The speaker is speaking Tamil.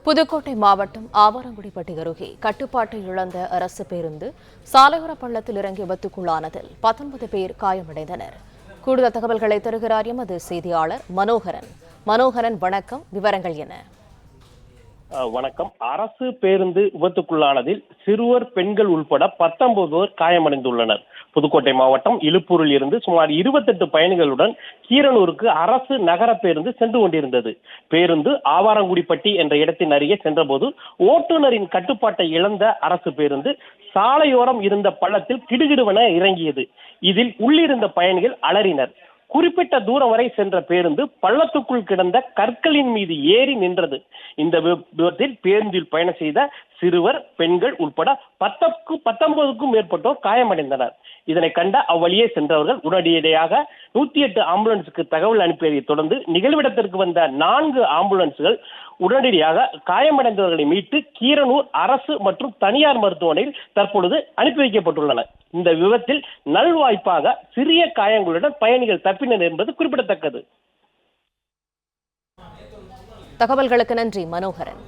புதுக்கோட்டை மாவட்டம் ஆவாரங்குடிப்பட்டி அருகே கட்டுப்பாட்டை இழந்த அரசு பேருந்து சாலையோர பள்ளத்தில் இறங்கி விபத்துக்குள்ளானதில் 19 பேர் காயமடைந்தனர். கூடுதல் தகவல்களை தருகிறார் எமது செய்தியாளர் மனோகரன். மனோகரன், வணக்கம். விவரங்கள் என்ன? வணக்கம். அரசு பேருந்து விபத்துக்குள்ளானதில் சிறுவர், பெண்கள் உள்பட 19 பேர் காயமடைந்துள்ளனர். புதுக்கோட்டை மாவட்டம் இலுப்பூரில் இருந்து சுமார் 28 பயணிகளுடன் கீரனூருக்கு அரசு நகர பேருந்து சென்று கொண்டிருந்தது. பேருந்து ஆவாரங்குடிப்பட்டி என்ற இடத்தின் அருகே சென்றபோது ஓட்டுநரின் கட்டுப்பாட்டை இழந்த அரசு பேருந்து சாலையோரம் இருந்த பள்ளத்தில் கிடுகிடுவென இறங்கியது. இதில் உள்ளிருந்த பயணிகள் அலறினர். குறிப்பிட்ட தூரம் வரை சென்ற பேருந்து பள்ளத்துக்குள் கிடந்த கற்களின் மீது ஏறி நின்றது. இந்த விபத்தில் பேருந்தில் பயணம் செய்த சிறுவர், பெண்கள் உட்பட 19க்கும் மேற்பட்டோர் காயமடைந்தனர். இதனை கண்ட அவ்வழியே சென்றவர்கள் உடனடியாக 108 ஆம்புலன்ஸுக்கு தகவல் அனுப்பியதை தொடர்ந்து நிகழ்விடத்திற்கு வந்த 4 ஆம்புலன்ஸ்கள் உடனடியாக காயமடைந்தவர்களை மீட்டு கீரனூர் அரசு மற்றும் தனியார் மருத்துவமனையில் தற்பொழுது அனுப்பி வைக்கப்பட்டுள்ளன. இந்த விபத்தில் நல்வாய்ப்பாக சிறிய காயங்களுடன் பயணிகள் தப்பினர் என்பது குறிப்பிடத்தக்கது. தகவல்களுக்கு நன்றி மனோகரன்.